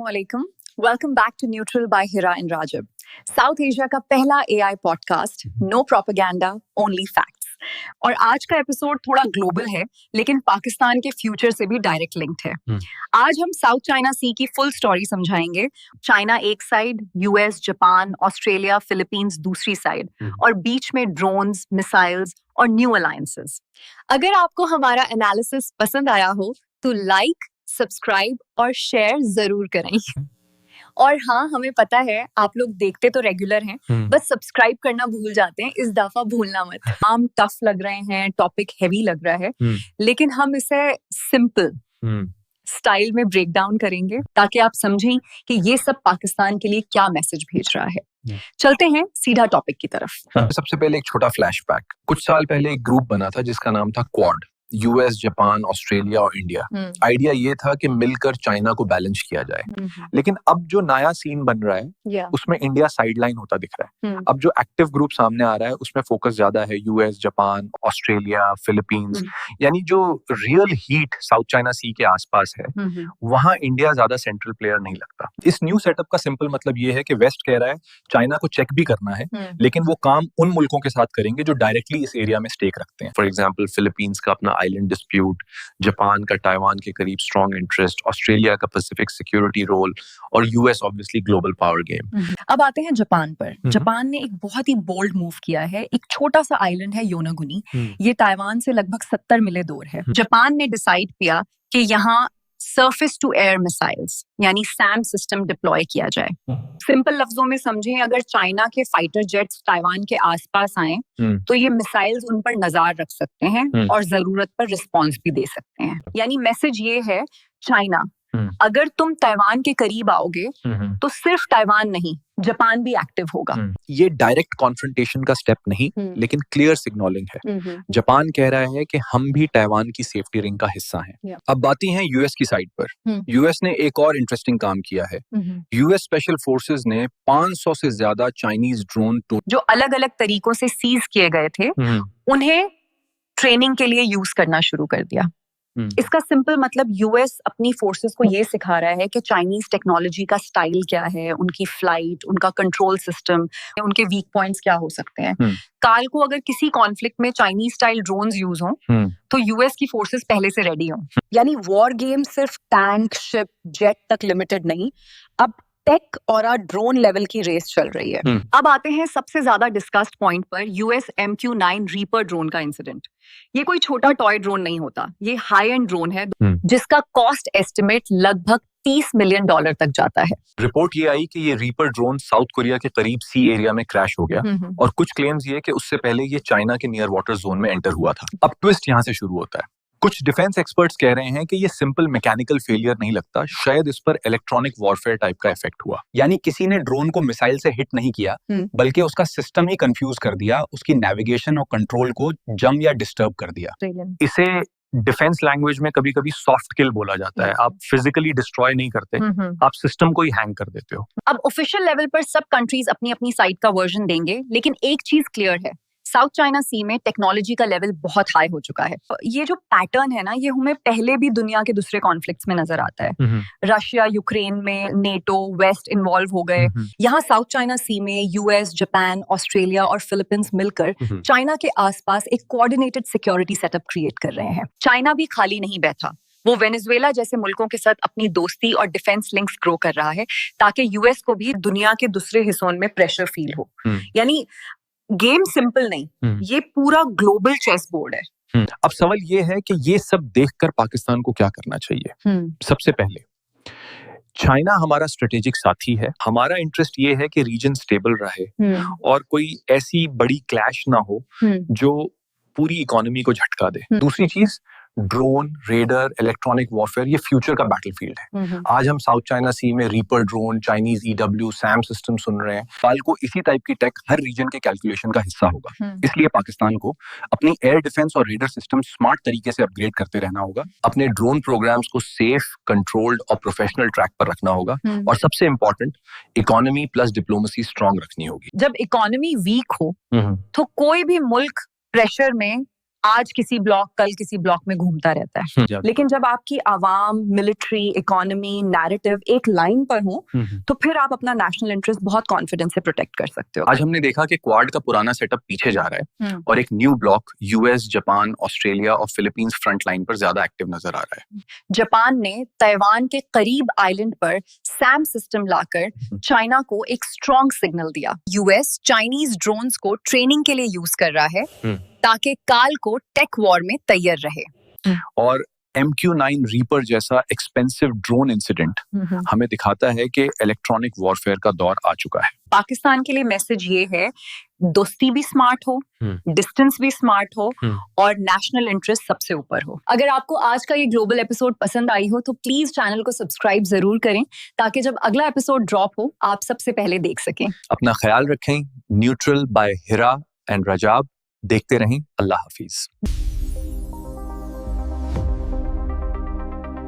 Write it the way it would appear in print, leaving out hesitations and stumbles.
Assalamualaikum. Welcome back to Neutral by Hira and Rajab. South Asia का पहला AI podcast, no propaganda only facts. और आज का episode थोड़ा ग्लोबल है, लेकिन पाकिस्तान के फ्यूचर से भी डायरेक्ट लिंक्ड है। आज हम साउथ चाइना सी की फुल स्टोरी समझाएंगे। चाइना एक side, US, Japan, Australia, Philippines दूसरी साइड, और बीच में ड्रोन्स, मिसाइल्स और न्यू अलायंसेस। अगर आपको हमारा एनालिसिस पसंद आया हो तो लाइक, सब्सक्राइब और शेयर जरूर करें। और हाँ, हमें पता है आप लोग देखते तो रेगुलर हैं, बस सब्सक्राइब करना भूल जाते हैं। इस दफा भूलना मत। हम टफ लग रहे हैं, टॉपिक हैवी लग रहा है, लेकिन हम इसे सिंपल स्टाइल में ब्रेक डाउन करेंगे ताकि आप समझें कि ये सब पाकिस्तान के लिए क्या मैसेज भेज रहा है। चलते हैं सीधा टॉपिक की तरफ। सबसे पहले एक छोटा फ्लैशबैक। कुछ साल पहले एक ग्रुप बना था जिसका नाम था क्वाड, यूएस, जापान, ऑस्ट्रेलिया और इंडिया। आइडिया ये था कि मिलकर चाइना को बैलेंस किया जाए। लेकिन अब जो नया सीन बन रहा है उसमें इंडिया साइडलाइन होता दिख रहा है। अब जो एक्टिव ग्रुप सामने आ रहा है उसमें फोकस ज्यादा है यूएस, जापान, ऑस्ट्रेलिया, फिलीपींस। यानी जो रियल हीट साउथ चाइना सी के आसपास है वहां इंडिया ज्यादा सेंट्रल प्लेयर नहीं लगता। इस न्यू सेटअप का सिंपल मतलब ये है कि वेस्ट कह रहा है चाइना को चेक भी करना है, लेकिन वो काम उन मुल्कों के साथ करेंगे जो डायरेक्टली इस एरिया में स्टेक रखते हैं। फॉर एग्जाम्पल फिलीपींस का अपना आइलैंड डिस्प्यूट, जापान का ताइवान के करीब स्ट्रॉन्ग इंटरेस्ट, ऑस्ट्रेलिया का पैसिफिक सिक्योरिटी रोल और US obviously global power game. अब आते हैं जापान पर। जापान ने एक बहुत ही बोल्ड मूव किया है। एक छोटा सा आइलैंड है योनागुनी, ये ताइवान से लगभग 70 मील दूर है। जापान ने डिसाइड किया कि यहाँ सरफेस टू एयर मिसाइल्स यानी सैम सिस्टम डिप्लॉय किया जाए। सिंपल लफ्जों में समझें, अगर चाइना के फाइटर जेट्स ताइवान के आसपास आए तो ये मिसाइल्स उन पर नजर रख सकते हैं और जरूरत पर रिस्पॉन्स भी दे सकते हैं। यानी मैसेज ये है, चाइना अगर तुम ताइवान के करीब आओगे तो सिर्फ ताइवान नहीं, जापान भी एक्टिव होगा। ये डायरेक्ट कॉन्फ्रंटेशन का स्टेप नहीं, लेकिन क्लियर सिग्नलिंग है। जापान कह रहा है कि हम भी ताइवान की सेफ्टी रिंग का हिस्सा हैं। अब बातें हैं यूएस की साइड पर। यूएस ने एक और इंटरेस्टिंग काम किया है। यूएस स्पेशल फोर्सेस ने 500 से ज्यादा चाइनीज ड्रोन जो अलग अलग तरीकों से सीज किए गए थे उन्हें ट्रेनिंग के लिए यूज करना शुरू कर दिया। इसका सिंपल मतलब यूएस अपनी फोर्सेस को ये सिखा रहा है कि चाइनीज टेक्नोलॉजी का स्टाइल क्या है, उनकी फ्लाइट, उनका कंट्रोल सिस्टम, उनके वीक पॉइंट्स क्या हो सकते हैं। काल को अगर किसी कॉन्फ्लिक्ट में चाइनीज स्टाइल ड्रोन्स यूज हों तो यूएस की फोर्सेस पहले से रेडी हों। यानी वॉर गेम सिर्फ टैंक, शिप, जेट तक लिमिटेड नहीं, अब टेक और ड्रोन लेवल की रेस चल रही है। अब आते हैं सबसे ज्यादा डिस्कस्ड पॉइंट पर, यूएस MQ-9 रीपर ड्रोन का इंसिडेंट। ये कोई छोटा टॉय ड्रोन नहीं होता, ये हाई एंड ड्रोन है जिसका कॉस्ट एस्टिमेट लगभग $30 मिलियन तक जाता है। रिपोर्ट ये आई कि ये रीपर ड्रोन साउथ कोरिया के करीब सी एरिया में क्रैश हो गया, और कुछ क्लेम्स ये कि उससे पहले ये चाइना के नियर वाटर जोन में एंटर हुआ था। अब ट्विस्ट यहाँ से शुरू होता है। कुछ डिफेंस एक्सपर्ट्स कह रहे हैं कि ये सिंपल मैकेनिकल फेलियर नहीं लगता, शायद इस पर इलेक्ट्रॉनिक वॉरफेयर टाइप का इफेक्ट हुआ। यानी किसी ने ड्रोन को मिसाइल से हिट नहीं किया, बल्कि उसका सिस्टम ही कंफ्यूज कर दिया, उसकी नेविगेशन और कंट्रोल को जम या डिस्टर्ब कर दिया। इसे डिफेंस लैंग्वेज में कभी कभी सॉफ्ट किल बोला जाता है। आप फिजिकली डिस्ट्रॉय नहीं करते, आप सिस्टम को ही हैंग कर देते हो। अब ऑफिशियल लेवल पर सब कंट्रीज अपनी अपनी साइड का वर्जन देंगे, लेकिन एक चीज क्लियर है, साउथ चाइना सी में टेक्नोलॉजी का लेवल बहुत हाई हो चुका है। ये जो पैटर्न है ना, ये हमें पहले भी दुनिया के दूसरे कॉन्फ्लिक्ट्स में नजर आता है। रशिया यूक्रेन में नेटो, वेस्ट इन्वॉल्व हो गए। यहाँ साउथ चाइना सी में यूएस, जापान, ऑस्ट्रेलिया और फिलीपींस मिलकर चाइना के आसपास एक कोऑर्डिनेटेड सिक्योरिटी सेटअप क्रिएट कर रहे हैं। चाइना भी खाली नहीं बैठा, वो वेनेजुएला जैसे मुल्कों के साथ अपनी दोस्ती और डिफेंस लिंक्स ग्रो कर रहा है ताकि यूएस को भी दुनिया के दूसरे हिस्सों में प्रेशर फील हो। यानी गेम सिंपल नहीं, ये पूरा ग्लोबल चेस बोर्ड है। अब सवाल ये है कि ये सब देखकर पाकिस्तान को क्या करना चाहिए। सबसे पहले, चाइना हमारा स्ट्रेटेजिक साथी है। हमारा इंटरेस्ट ये है कि रीजन स्टेबल रहे और कोई ऐसी बड़ी क्लैश ना हो जो पूरी इकोनॉमी को झटका दे। दूसरी चीज, ड्रोन, रेडर, इलेक्ट्रॉनिक वॉरफेयर, ये फ्यूचर का बैटलफील्ड है। आज हम साउथ चाइना सी में Reaper drone, Chinese EW, SAM system सुन रहे हैं। काल को इसी टाइप की टेक हर रीजन के कैलकुलेशन का हिस्सा होगा। इसलिए पाकिस्तान को अपनी एयर डिफेंस और रेडर सिस्टम स्मार्ट तरीके से अपग्रेड करते रहना होगा। अपने ड्रोन प्रोग्राम्स को सेफ, कंट्रोल्ड और प्रोफेशनल ट्रैक पर रखना होगा। और सबसे important, economy plus diplomacy strong रखनी होगी। जब इकोनॉमी वीक हो तो कोई भी मुल्क प्रेशर में आज किसी ब्लॉक कल किसी ब्लॉक में घूमता रहता है। लेकिन जब आपकी आवाम, मिलिट्री, इकोनॉमी, नैरेटिव एक लाइन पर हो तो फिर आप अपना नेशनल इंटरेस्ट बहुत कॉन्फिडेंस से प्रोटेक्ट कर सकते हो। आज हमने देखा कि क्वाड का पुराना सेटअप पीछे जा रहा है और एक new block US, Japan, Australia और फिलीपींस फ्रंट लाइन पर ज्यादा एक्टिव नजर आ रहा है। जापान ने ताइवान के करीब आइलैंड पर सैम सिस्टम लाकर चाइना को एक स्ट्रॉन्ग सिग्नल दिया। यूएस चाइनीज ड्रोन्स को ट्रेनिंग के लिए यूज कर रहा है ताकि काल को टेक वॉर में तैयार रहे। और MQ-9 रीपर जैसा एक्सपेंसिव ड्रोन इंसिडेंट हमें दिखाता है कि इलेक्ट्रॉनिक वॉरफेयर का दौर आ चुका है। पाकिस्तान के लिए मैसेज ये है, दोस्ती भी स्मार्ट हो, डिस्टेंस भी स्मार्ट हो और नेशनल इंटरेस्ट सबसे ऊपर हो। अगर आपको आज का ये ग्लोबल एपिसोड पसंद आई हो तो प्लीज चैनल को सब्सक्राइब जरूर करें ताकि जब अगला एपिसोड ड्रॉप हो आप सबसे पहले देख सकें। अपना ख्याल रखें। न्यूट्रल बाय हिरा एंड रजाब देखते रहें। अल्लाह हाफिज।